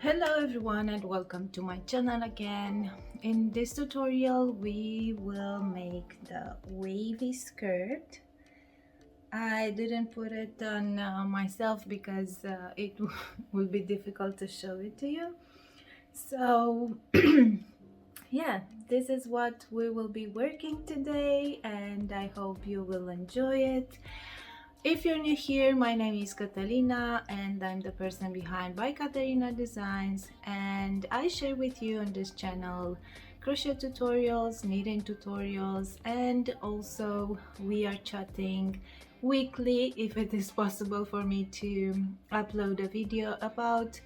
Hello everyone and welcome to my channel again. In this tutorial we will make the wavy skirt. I didn't put it on myself because it will be difficult to show it to you. So yeah, this is what we will be working today and I hope you will enjoy it. If you're new here, my name is Catalina and I'm the person behind by Katarina Designs, and I share with you on this channel crochet tutorials, knitting tutorials, and also we are chatting weekly if it is possible for me to upload a video about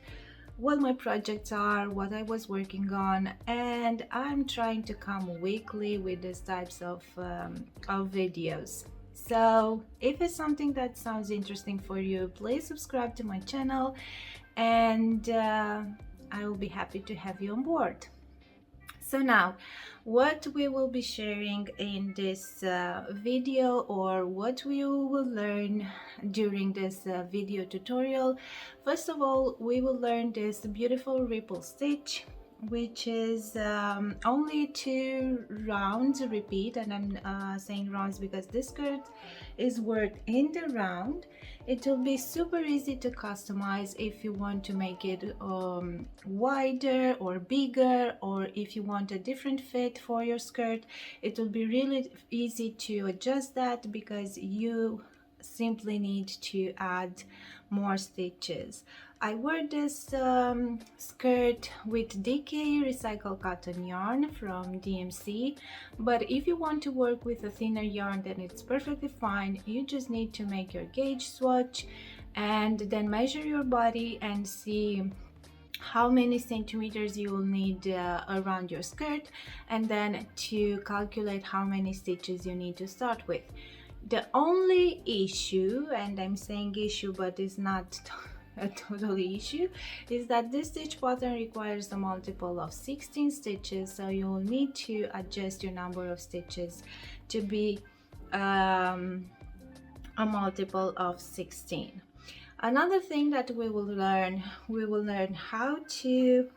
what my projects are, what I was working on, and I'm trying to come weekly with these types of videos. So if it's something that sounds interesting for you, please subscribe to my channel and I will be happy to have you on board. So now, what we will be sharing in this video, or what we will learn during this video tutorial. First of all, we will learn this beautiful ripple stitch, which is only 2 rounds repeat, and I'm saying rounds because this skirt is worked in the round. It will be super easy to customize if you want to make it wider or bigger, or if you want a different fit for your skirt. It will be really easy to adjust that because you simply need to add more stitches. I wear this skirt with DK recycled cotton yarn from DMC, but if you want to work with a thinner yarn, then it's perfectly fine. You just need to make your gauge swatch and then measure your body and see how many centimeters you will need around your skirt, and then to calculate how many stitches you need to start with. The only issue, and I'm saying issue but it's not a totally issue, is that this stitch pattern requires a multiple of 16 stitches, so you will need to adjust your number of stitches to be a multiple of 16. Another thing that we will learn how to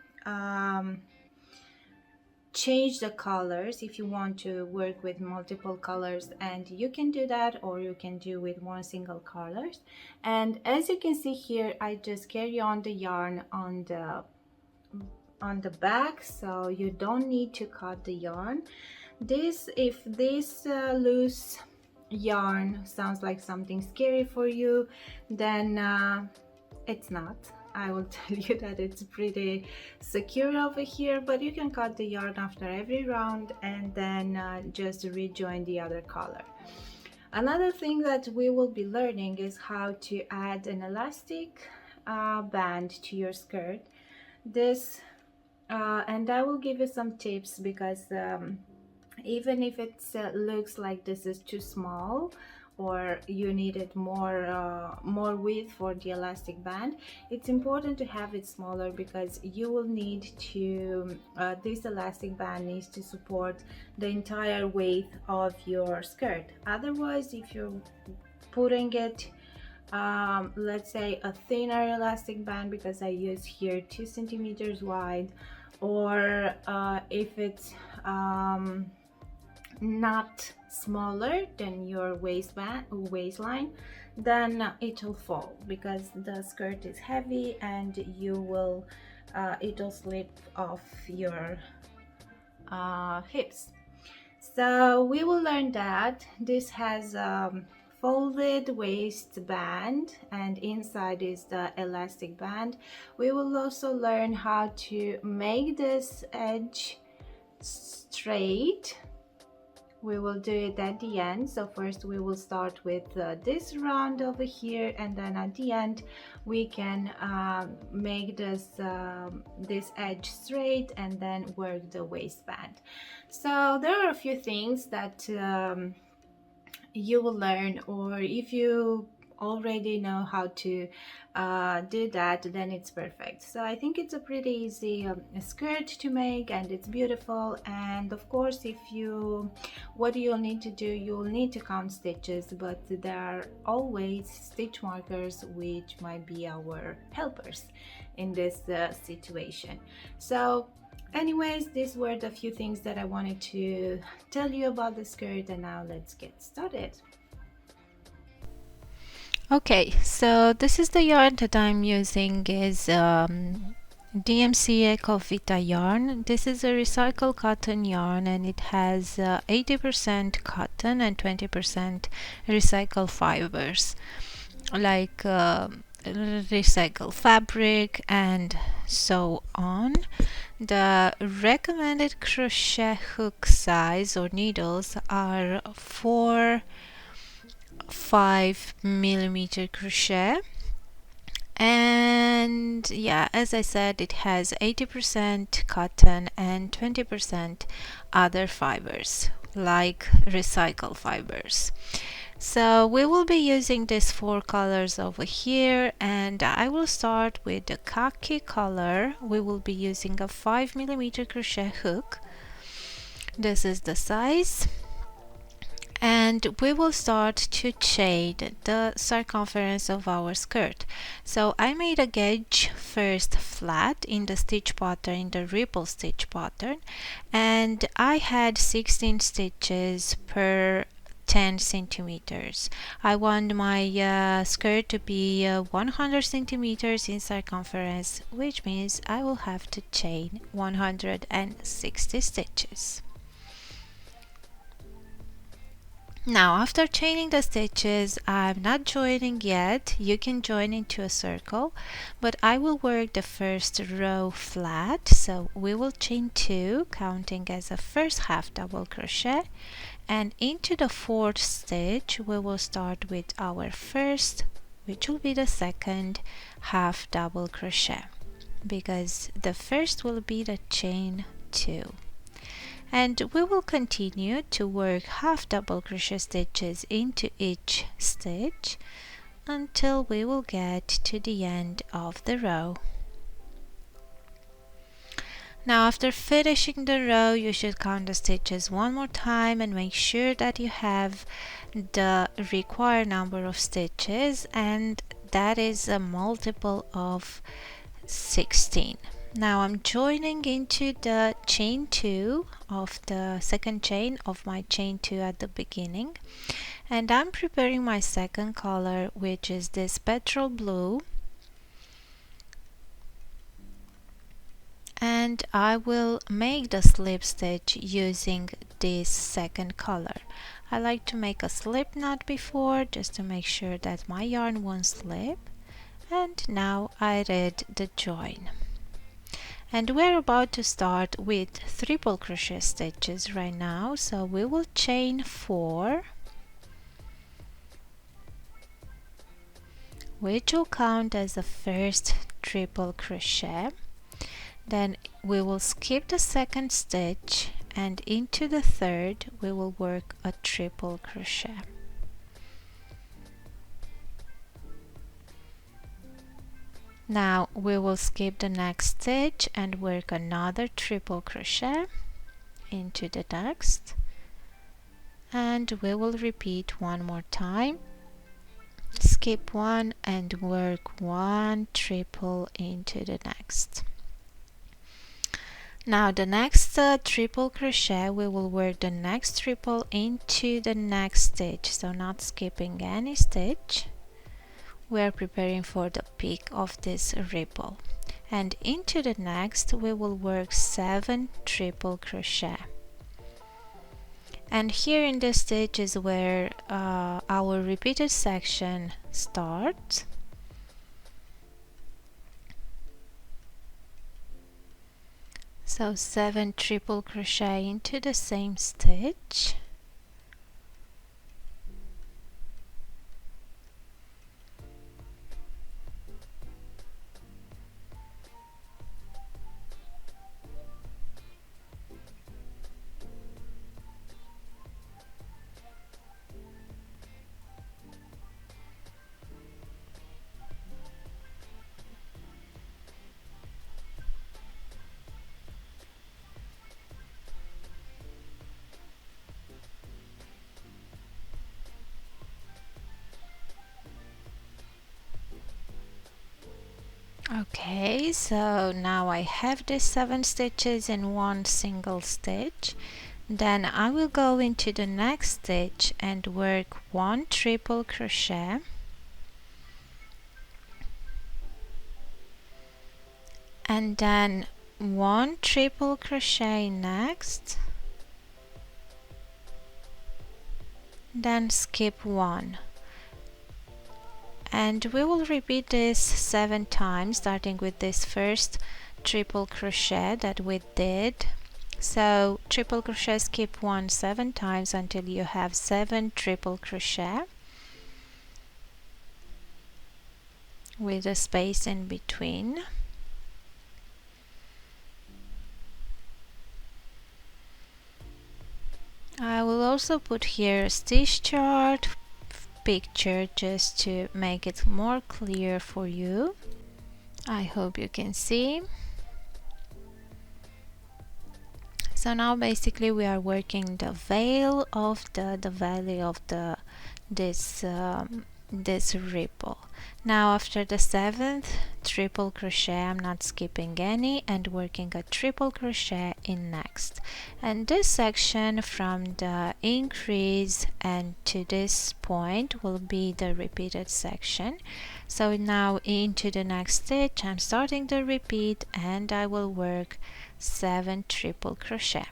change the colors if you want to work with multiple colors, and you can do that, or you can do with one single colors. And as you can see here, I just carry on the yarn on the back, so you don't need to cut the yarn. If this loose yarn sounds like something scary for you, then it's not. I will tell you that it's pretty secure over here, but you can cut the yarn after every round and then just rejoin the other color. Another thing that we will be learning is how to add an elastic band to your skirt. And I will give you some tips, because even if it looks like this is too small, or you needed more width for the elastic band, it's important to have it smaller, because you will need to this elastic band needs to support the entire weight of your skirt. Otherwise, if you're putting it let's say a thinner elastic band, because I use here 2 centimeters wide, or if it's not smaller than your waistline, then it will fall, because the skirt is heavy and you will it will slip off your hips. So we will learn that this has folded waistband and inside is the elastic band. We will also learn how to make this edge straight. We will do it at the end. So first we will start with this round over here, and then at the end we can make this edge straight and then work the waistband. So there are a few things that you will learn, or if you already know how to do that, then it's perfect. So I think it's a pretty easy skirt to make, and it's beautiful. And of course, what you'll need to do, you'll need to count stitches, but there are always stitch markers which might be our helpers in this situation. So anyways, these were the few things that I wanted to tell you about the skirt, and now let's get started. Okay, so this is the yarn that I'm using is DMC Ecovita yarn. This is a recycled cotton yarn, and it has 80% cotton and 20% recycled fibers, like recycled fabric and so on. The recommended crochet hook size or needles are 5 millimeter crochet, and yeah, as I said, it has 80% cotton and 20% other fibers like recycled fibers. So we will be using these 4 colors over here, and I will start with the khaki color. We will be using a 5 millimeter crochet hook. This is the size, and we will start to chain the circumference of our skirt. So I made a gauge first flat in the stitch pattern, in the ripple stitch pattern, and I had 16 stitches per 10 centimeters. I want my skirt to be 100 centimeters in circumference, which means I will have to chain 160 stitches. Now, after chaining the stitches, I'm not joining yet. You can join into a circle, but I will work the first row flat. So we will chain 2, counting as a first half double crochet, and into the 4th stitch we will start with our first, which will be the second half double crochet, because the first will be the chain 2. And we will continue to work half double crochet stitches into each stitch until we will get to the end of the row. Now, after finishing the row, you should count the stitches one more time and make sure that you have the required number of stitches, and that is a multiple of 16. Now I'm joining into the chain 2 of the second chain of my chain 2 at the beginning, and I'm preparing my second color, which is this petrol blue, and I will make the slip stitch using this second color. I like to make a slip knot before, just to make sure that my yarn won't slip. And now I did the join, and we're about to start with triple crochet stitches right now. So we will chain 4, which will count as the first triple crochet. Then we will skip the second stitch, and into the 3rd we will work a triple crochet. Now we will skip the next stitch and work another triple crochet into the next, and we will repeat one more time. Skip one and work 1 triple into the next. Now the next triple crochet, we will work the next triple into the next stitch, so not skipping any stitch. We are preparing for the peak of this ripple, and into the next we will work 7 triple crochet. And here in this stitch is where our repeated section starts. So 7 triple crochet into the same stitch. Okay, so now I have these 7 stitches in one single stitch. Then I will go into the next stitch and work 1 triple crochet, and then 1 triple crochet next, then skip 1, and we will repeat this 7 times, starting with this first triple crochet that we did. So triple crochet, skip 1 7 times until you have 7 triple crochet with a space in between. I will also put here a stitch chart picture just to make it more clear for you. I hope you can see. So now basically we are working the veil of the valley of this this ripple. Now after the 7th triple crochet, I'm not skipping any and working a triple crochet in next. And this section from the increase and to this point will be the repeated section. So now into the next stitch, I'm starting the repeat and I will work 7 triple crochet.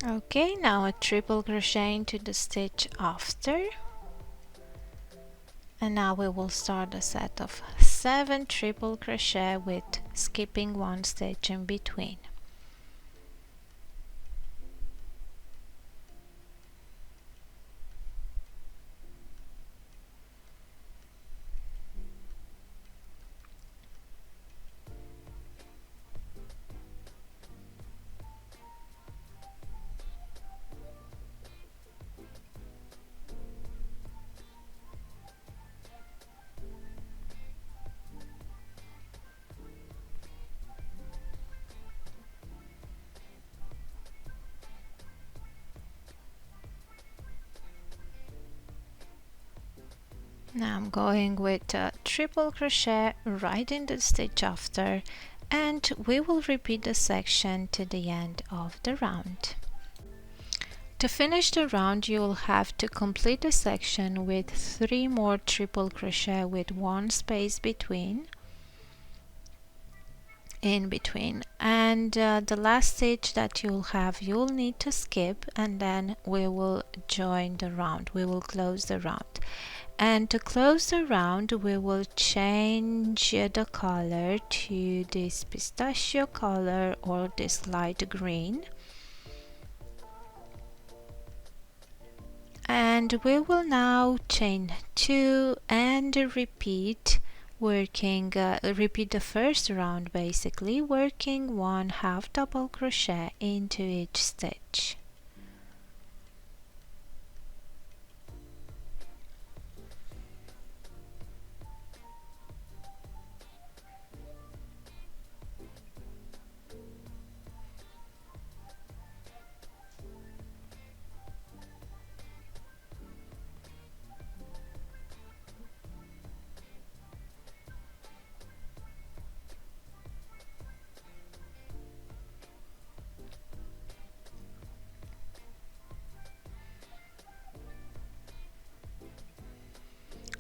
Okay, now a triple crochet into the stitch after, and now we will start a set of 7 triple crochet with skipping 1 stitch in between. Now I'm going with a triple crochet right in the stitch after, and we will repeat the section to the end of the round. To finish the round, you will have to complete the section with 3 more triple crochet with 1 space in between, and the last stitch that you'll need to skip, and then we will join the round, we will close the round. And to close the round, we will change the color to this pistachio color or this light green, and we will now chain 2 and repeat working repeat the first round, basically working 1 half double crochet into each stitch.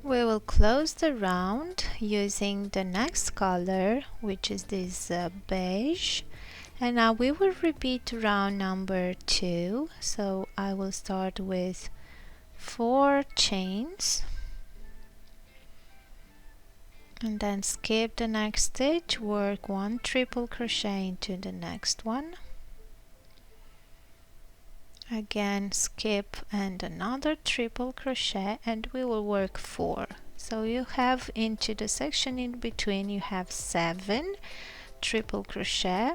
We will close the round using the next color, which is this beige, and now we will repeat round number 2. So I will start with 4 chains and then skip the next stitch, work 1 triple crochet into the next one, again skip and another triple crochet, and we will work 4. So you have into the section in between, you have 7 triple crochet,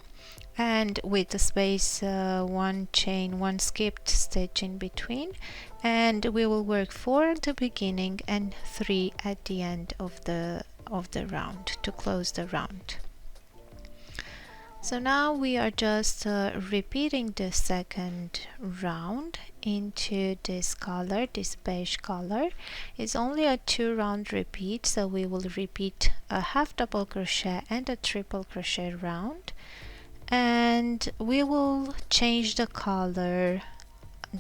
and with the space, one chain, one skipped stitch in between, and we will work 4 at the beginning and 3 at the end of the round to close the round. So now we are just repeating the second round into this color, this beige color. It's only a 2 round repeat, so we will repeat a half double crochet and a triple crochet round, and we will change the color,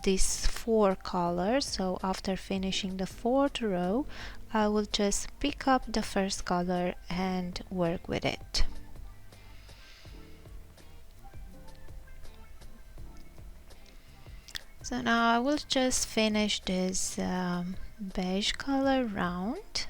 these 4 colors. So after finishing the 4th row, I will just pick up the first color and work with it. So now I will just finish this beige color round.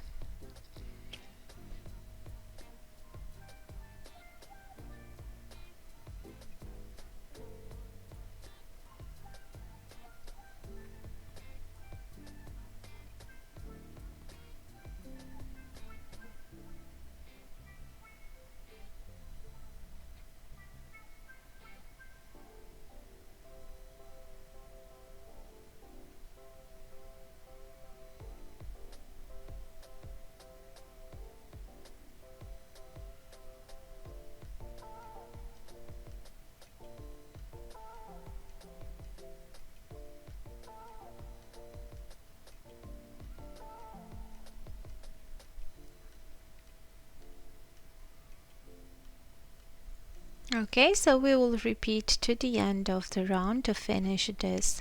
Okay, so we will repeat to the end of the round to finish this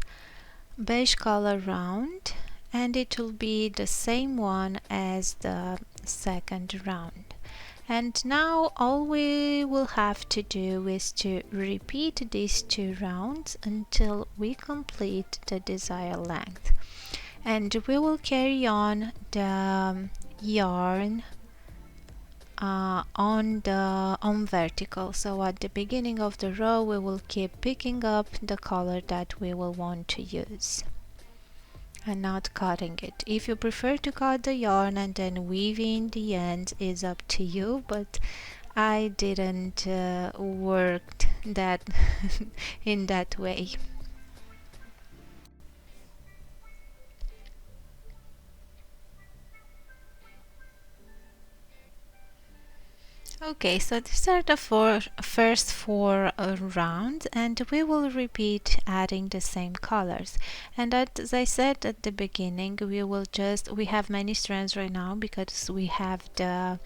beige color round, and it will be the same one as the second round. And now all we will have to do is to repeat these 2 rounds until we complete the desired length, and we will carry on the yarn on vertical. So at the beginning of the row we will keep picking up the color that we will want to use and not cutting it. If you prefer to cut the yarn and then weave in the end, is up to you, but I didn't work that in that way. Okay, so these are the first 4 rounds, and we will repeat adding the same colors. And as I said at the beginning, we have many strands right now because we have the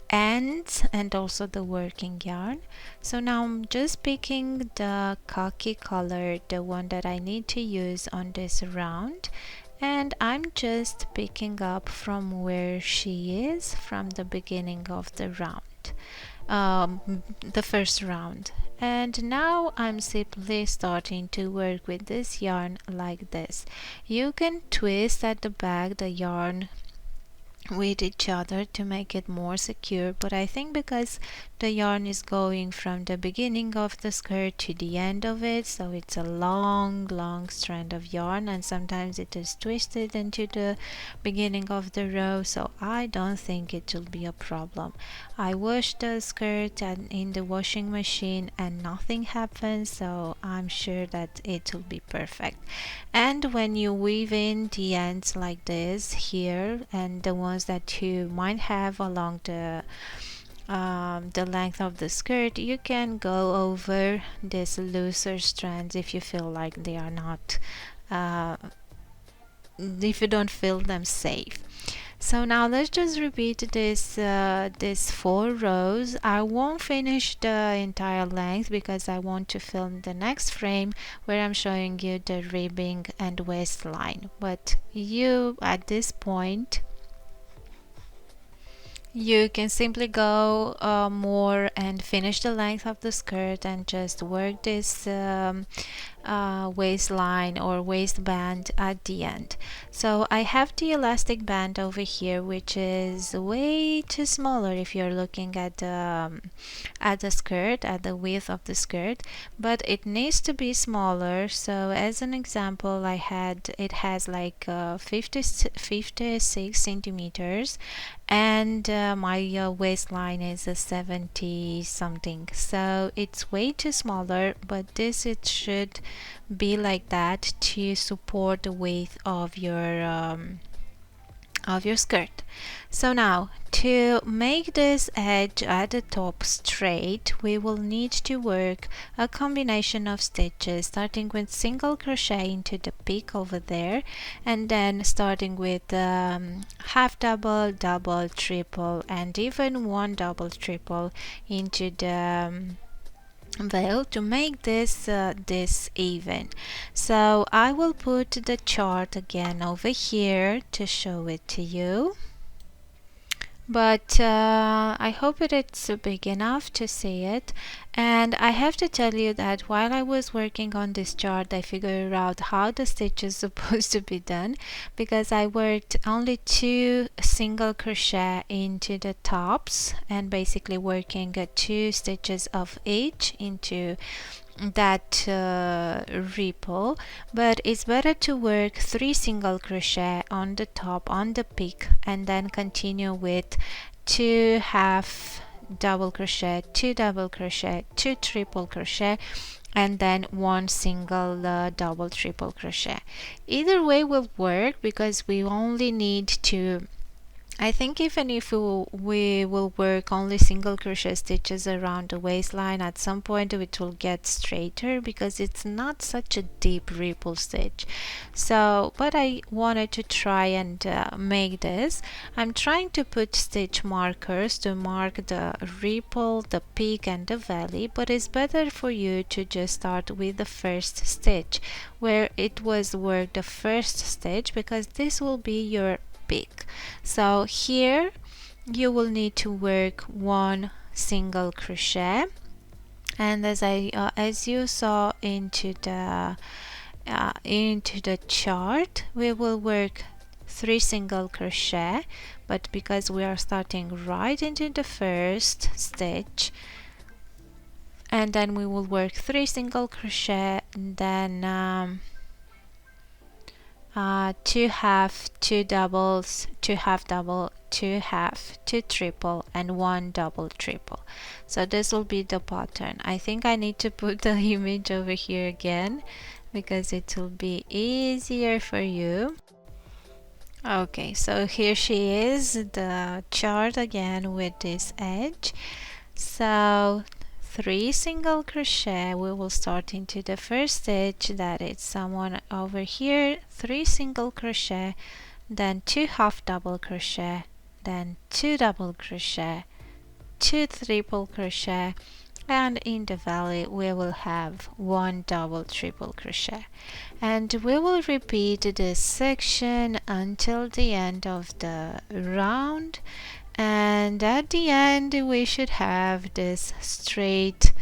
ends and also the working yarn. So now I'm just picking the khaki color, the one that I need to use on this round, and I'm just picking up from where she is from the beginning of the round, the first round. And now I'm simply starting to work with this yarn like this. You can twist at the back the yarn with each other to make it more secure, but I think because the yarn is going from the beginning of the skirt to the end of it, so it's a long strand of yarn, and sometimes it is twisted into the beginning of the row, so I don't think it will be a problem. I washed the skirt in the washing machine and nothing happened, so I'm sure that it will be perfect. And when you weave in the ends like this here, and the ones that you might have along the length of the skirt, you can go over these looser strands if you feel like they are not if you don't feel them safe. So now let's just repeat this 4 rows. I won't finish the entire length because I want to film the next frame where I'm showing you the ribbing and waistline, but you at this point you can simply go more and finish the length of the skirt and just work this waistline or waistband at the end. So I have the elastic band over here, which is way too smaller if you're looking at the skirt, at the width of the skirt, but it needs to be smaller. So as an example, it has like 56 centimeters, and my waistline is a 70 something, so it's way too smaller, but this it should be like that to support the width of your skirt. So now to make this edge at the top straight, we will need to work a combination of stitches, starting with single crochet into the peak over there, and then starting with half double, double, triple, and even one double, triple into the veil to make this even. So I will put the chart again over here to show it to you, but I hope it's big enough to see it. And I have to tell you that while I was working on this chart, I figured out how the stitch is supposed to be done, because I worked only 2 single crochet into the tops and basically working 2 stitches of each into that ripple, but it's better to work 3 single crochet on the top on the peak and then continue with 2 half double crochet, 2 double crochet, 2 triple crochet, and then 1 single double triple crochet. Either way will work, because we only need to, I think even if we will work only single crochet stitches around the waistline, at some point it will get straighter because it's not such a deep ripple stitch. So, but I wanted to try and make this. I'm trying to put stitch markers to mark the ripple, the peak and the valley, but it's better for you to just start with the first stitch where it was worked the first stitch, because this will be your peak. So here you will need to work 1 single crochet, and as you saw into the chart, we will work 3 single crochet, but because we are starting right into the first stitch, and then we will work 3 single crochet, and then 2 half, 2 doubles, 2 half double, 2 half, 2 triple, and 1 double triple. So this will be the pattern. I think I need to put the image over here again because it will be easier for you. Okay, so here she is, the chart again with this edge. So 3 single crochet, we will start into the first stitch, that is someone over here, 3 single crochet, then 2 half double crochet, then 2 double crochet, 2 triple crochet, and in the valley we will have 1 double triple crochet, and we will repeat this section until the end of the round. And at the end we should have this straight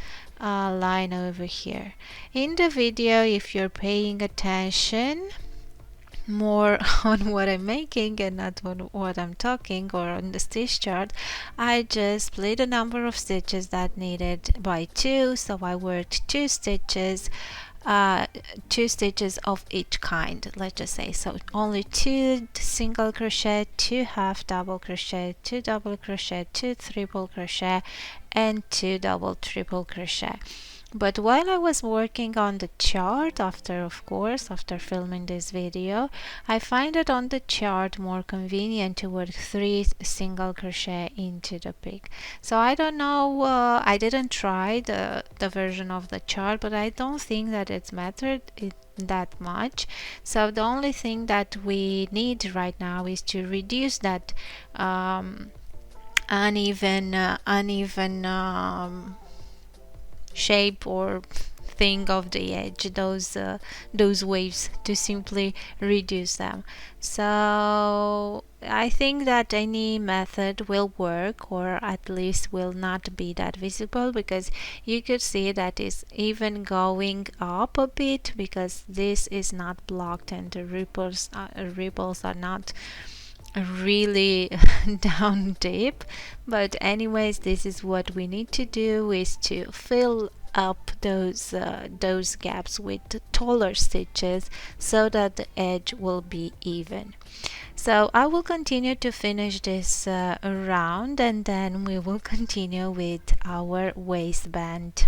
line over here. In the video, if you're paying attention more on what I'm making and not on what I'm talking or on the stitch chart, I just split the number of stitches that needed by 2, so I worked 2 stitches, 2 stitches of each kind, let's just say. So only 2 single crochet, 2 half double crochet, 2 double crochet, 2 triple crochet, and 2 double triple crochet. But while I was working on the chart, after filming this video, I find it on the chart more convenient to work 3 single crochet into the peak. So I don't know, I didn't try the version of the chart, but I don't think that it's mattered that much. So the only thing that we need right now is to reduce that uneven shape or thing of the edge, those waves, to simply reduce them. So I think that any method will work, or at least will not be that visible, because you could see that it's even going up a bit because this is not blocked and the ripples are not really down deep. But anyways, this is what we need to do, is to fill up those gaps with taller stitches so that the edge will be even. So I will continue to finish this round, and then we will continue with our waistband.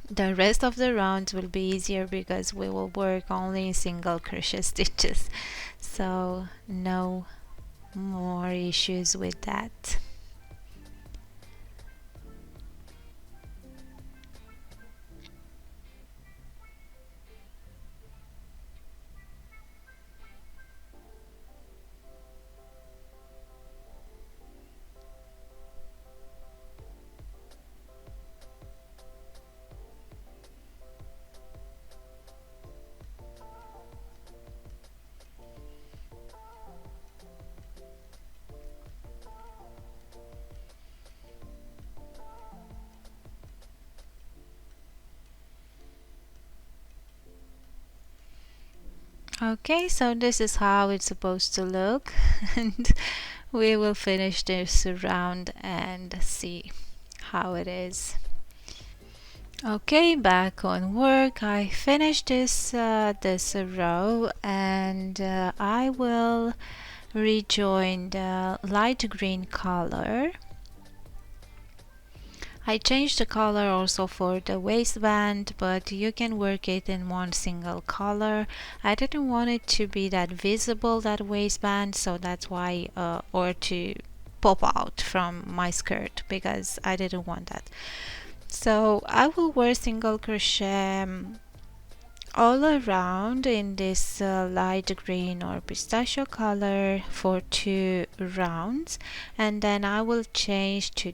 The rest of the rounds will be easier because we will work only in single crochet stitches, so no more issues with that. Okay, so this is how it's supposed to look, and we will finish this round and see how it is. Okay, back on work. I finished this row, and I will rejoin the light green color. I changed the color also for the waistband, but you can work it in one single color. I didn't want it to be that visible, that waistband, so that's why, or to pop out from my skirt, because I didn't want that. So I will wear single crochet all around in this light green or pistachio color for 2 rounds, and then I will change to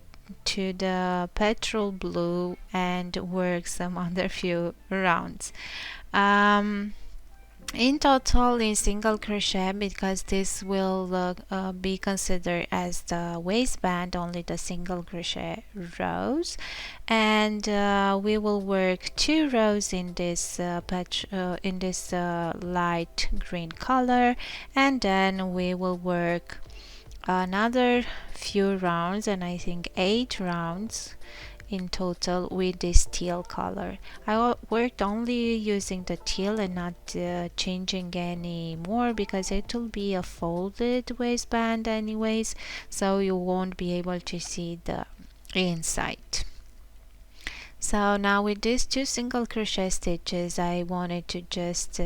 the petrol blue and work some other few rounds. In total, in single crochet, because this will be considered as the waistband, only the single crochet rows, and we will work 2 rows in this light green color, and then we will work another few rounds, and I think 8 rounds in total with this teal color. I worked only using the teal and not changing any more, because it will be a folded waistband anyways, so you won't be able to see the inside. So now with these 2 single crochet stitches, I wanted to just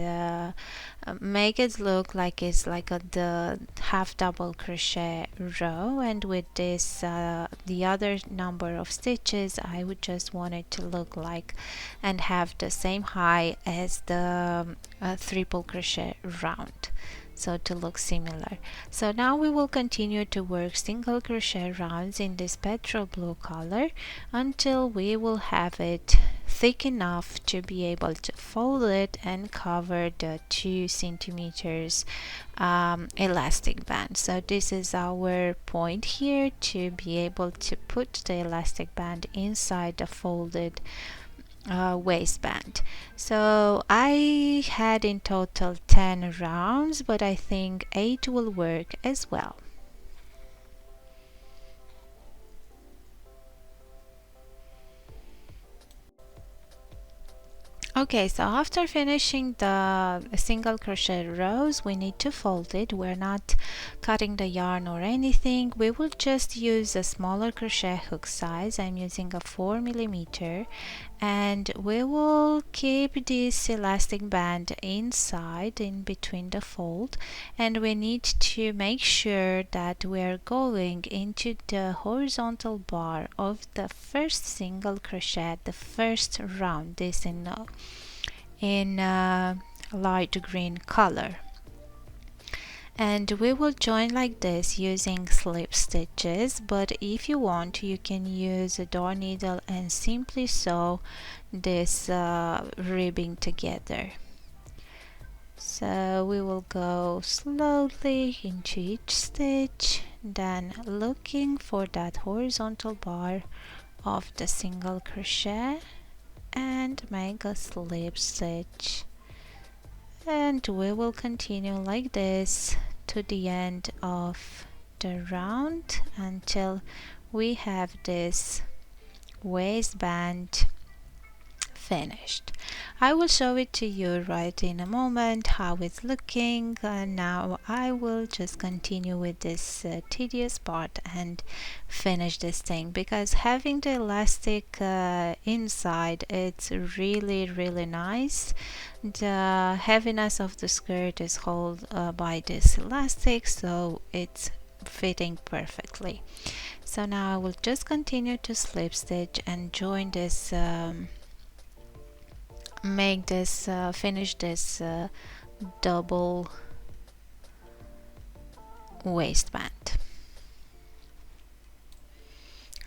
make it look like it's like the half double crochet row, and with this the other number of stitches, I would just want it to look like and have the same height as the triple crochet round, so to look similar. So now we will continue to work single crochet rounds in this petrol blue color until we will have it thick enough to be able to fold it and cover the 2 centimeters elastic band. So this is our point here, to be able to put the elastic band inside the folded waistband. So I had in total 10 rounds, but I think 8 will work as well. Okay, so after finishing the single crochet rows, we need to fold it. We're not cutting the yarn or anything. We will just use a smaller crochet hook size. I'm using a 4mm, and we will keep this elastic band inside in between the fold, and we need to make sure that we are going into the horizontal bar of the first single crochet, the first round, this in light green color, and we will join like this using slip stitches, but if you want, you can use a door needle and simply sew this ribbing together. So we will go slowly into each stitch, then looking for that horizontal bar of the single crochet and make a slip stitch, and we will continue like this to the end of the round until we have this waistband finished. I will show it to you right in a moment how it's looking. Now I will just continue with this tedious part and finish this thing, because having the elastic inside, it's really nice. The heaviness of the skirt is held by this elastic, so it's fitting perfectly. So now I will just continue to slip stitch and join this, make this, finish this double waistband.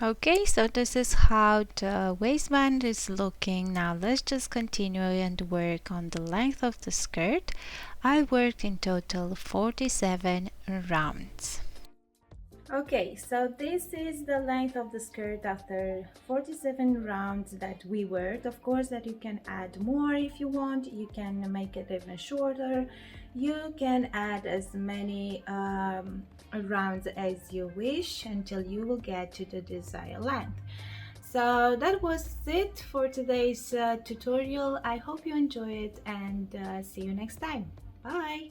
Okay, so this is how the waistband is looking. Now let's just continue and work on the length of the skirt. I worked in total 47 rounds. Okay, so this is the length of the skirt after 47 rounds that we worked. Of course that you can add more if you want, you can make it even shorter, you can add as many rounds as you wish until you will get to the desired length. So that was it for today's tutorial. I hope you enjoy it, and see you next time. Bye.